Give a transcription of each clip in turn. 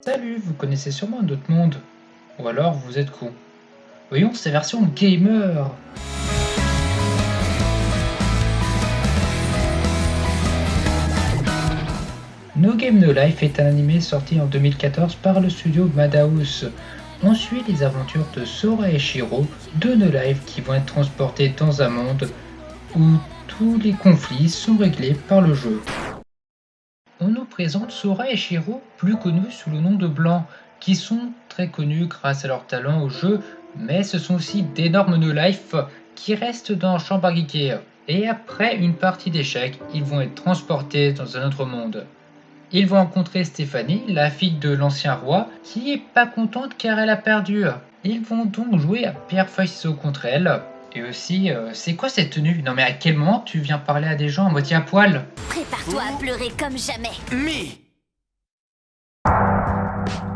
Salut, vous connaissez sûrement un autre monde. Ou alors vous êtes con. Voyons ces versions gamer. No Game No Life est un animé sorti en 2014 par le studio Madhouse. On suit les aventures de Sora et Shiro, deux No Life qui vont être transportés dans un monde où tous les conflits sont réglés par le jeu. On nous présente Sora et Shiro, plus connus sous le nom de Blanc, qui sont très connus grâce à leur talent au jeu, mais ce sont aussi d'énormes no-life qui restent dans la chambre à geeker. Et après une partie d'échecs, ils vont être transportés dans un autre monde. Ils vont rencontrer Stéphanie, la fille de l'ancien roi, qui est pas contente car elle a perdu. Ils vont donc jouer à pierre feuille ciseaux contre elle. Et aussi, c'est quoi cette tenue? Non mais à quel moment tu viens parler à des gens à moitié à poil? Prépare-toi à pleurer comme jamais. Mi.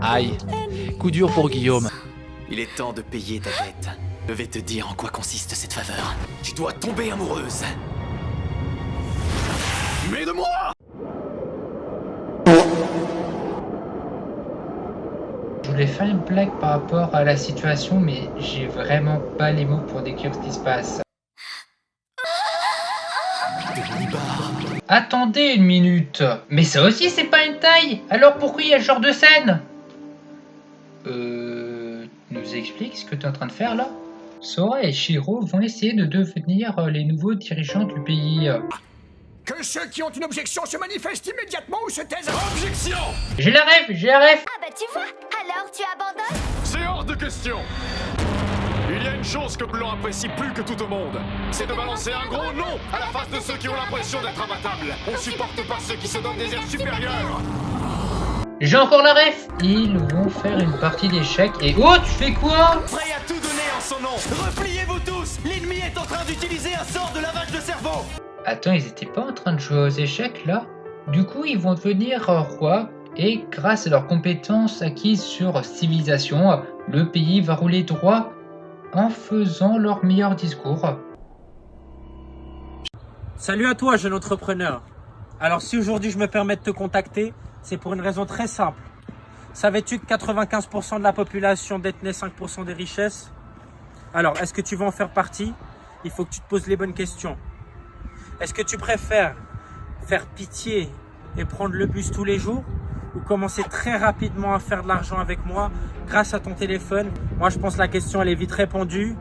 Aïe, coup dur pour Guillaume. Il est temps de payer ta dette. Je vais te dire en quoi consiste cette faveur. Tu dois tomber amoureuse. Mais de moi! Je voulais faire une blague par rapport à la situation, mais j'ai vraiment pas les mots pour décrire ce qui se passe. Attendez une minute. Mais ça aussi c'est pas une taille. Alors pourquoi il y a ce genre de scène? Nous explique ce que tu es en train de faire là? Sora et Shiro vont essayer de devenir les nouveaux dirigeants du pays. Que ceux qui ont une objection se manifestent immédiatement ou se taisent. Objection! J'ai la rêve, j'ai la rêve. Ah bah tu vois, alors tu abandonnes? C'est hors de question. Il y a une chose que Blanc apprécie plus que tout au monde, c'est de balancer un gros non à la face de ceux qui ont l'impression d'être imbattables. On supporte pas ceux qui se donnent des airs supérieurs. J'ai encore la ref. Ils vont faire une partie d'échecs et... Oh, tu fais quoi? Prêt à tout donner en son nom. Repliez-vous tous. L'ennemi est en train d'utiliser un sort de lavage de cerveau. Attends, ils étaient pas en train de jouer aux échecs là? Du coup, ils vont devenir rois et grâce à leurs compétences acquises sur civilisation, le pays va rouler droit en faisant leur meilleur discours. Salut à toi, jeune entrepreneur. Alors si aujourd'hui je me permets de te contacter, c'est pour une raison très simple. Savais-tu que 95% de la population détenait 5% des richesses? Alors, est-ce que tu veux en faire partie? Il faut que tu te poses les bonnes questions. Est-ce que tu préfères faire pitié et prendre le bus tous les jours ou commencer très rapidement à faire de l'argent avec moi grâce à ton téléphone? Moi, je pense que la question, elle est vite répondue.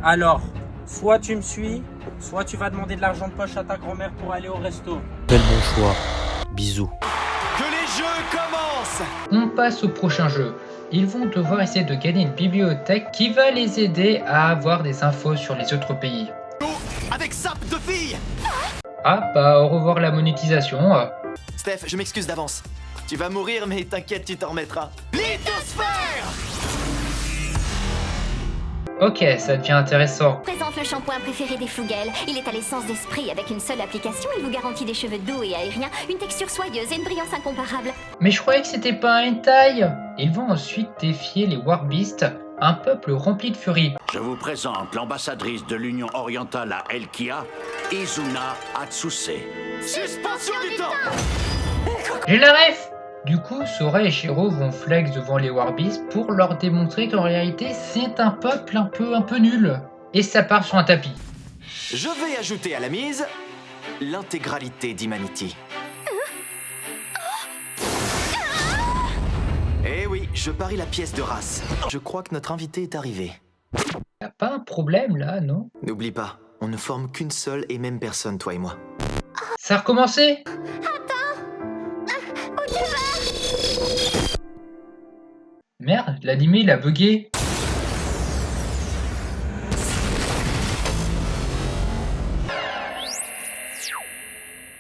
Alors, soit tu me suis, soit tu vas demander de l'argent de poche à ta grand-mère pour aller au resto. Quel bon choix. Bisous. Que les jeux commencent. On passe au prochain jeu. Ils vont devoir essayer de gagner une bibliothèque qui va les aider à avoir des infos sur les autres pays. Avec sap de fille. Ah bah au revoir la monétisation. Steph, je m'excuse d'avance. Tu vas mourir, mais t'inquiète, tu t'en remettras. Lithosphère! Ok, ça devient intéressant. Présente le shampoing préféré des Fougelles. Il est à l'essence d'esprit. Avec une seule application, il vous garantit des cheveux doux et aériens, une texture soyeuse et une brillance incomparable. Mais je croyais que c'était pas un hentai. Ils vont ensuite défier les Warbeasts, un peuple rempli de furie. Je vous présente l'ambassadrice de l'Union orientale à Elkia, Izuna Atsuse. Suspension du temps! J'ai la ref. Du coup, Sora et Shiro vont flex devant les Warbeasts pour leur démontrer qu'en réalité, c'est un peuple un peu nul. Et ça part sur un tapis. Je vais ajouter à la mise l'intégralité d'Humanity. Eh oui, je parie la pièce de race. Je crois que notre invité est arrivé. Y'a pas un problème là, non? N'oublie pas, on ne forme qu'une seule et même personne, toi et moi. Ça a recommencé? Merde, l'animé il a bugué.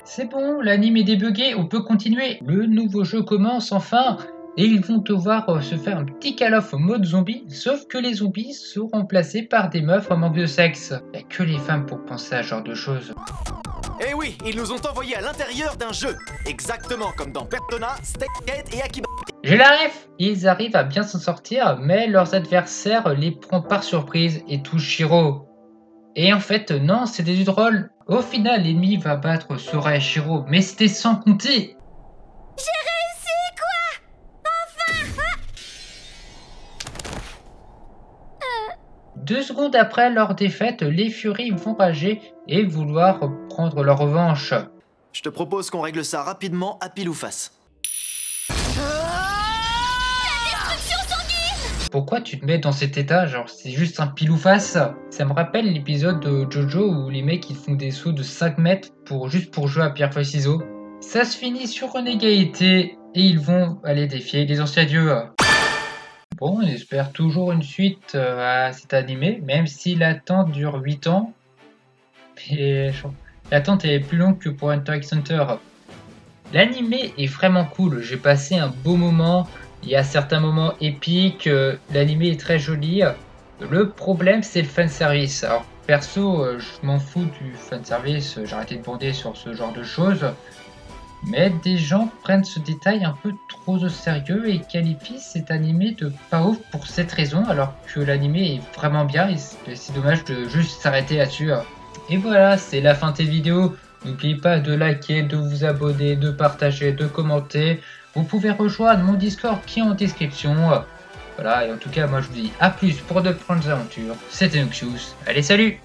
C'est bon, l'anime est débugué, on peut continuer. Le nouveau jeu commence enfin. Et ils vont devoir se faire un petit call-off au mode zombie, sauf que les zombies sont remplacés par des meufs en manque de sexe. Y'a que les femmes pour penser à ce genre de choses. Eh oui, ils nous ont envoyés à l'intérieur d'un jeu, exactement comme dans Persona, Steakgate et Akiba. J'ai la ref. Ils arrivent à bien s'en sortir, mais leurs adversaires les prennent par surprise et touchent Shiro. Et en fait, non, c'était du drôle. Au final, l'ennemi va battre Sora et Shiro, mais c'était sans compter. J'ai réussi, quoi! Enfin! 2 secondes après leur défaite, les Furies vont rager et vouloir prendre leur revanche. Je te propose qu'on règle ça rapidement à pile ou face. Pourquoi tu te mets dans cet état? Genre c'est juste un pile ou face? Ça me rappelle l'épisode de Jojo où les mecs ils font des sauts de 5 mètres juste pour jouer à pierre feuille ciseaux. Ça se finit sur une égalité et ils vont aller défier les anciens dieux. Bon, on espère toujours une suite à cet animé, même si l'attente dure 8 ans. Et l'attente est plus longue que pour Hunter x Hunter. L'animé est vraiment cool, j'ai passé un beau moment. Il y a certains moments épiques, l'animé est très joli. Le problème c'est le fanservice. Alors perso, je m'en fous du fanservice, j'ai arrêté de bander sur ce genre de choses. Mais des gens prennent ce détail un peu trop au sérieux et qualifient cet animé de pas ouf pour cette raison, alors que l'animé est vraiment bien et c'est dommage de juste s'arrêter là-dessus. Et voilà, c'est la fin de cette vidéo. N'oubliez pas de liker, de vous abonner, de partager, de commenter. Vous pouvez rejoindre mon Discord qui est en description. Voilà, et en tout cas, moi je vous dis à plus pour de prochaines aventures. C'était Noxious. Allez, salut!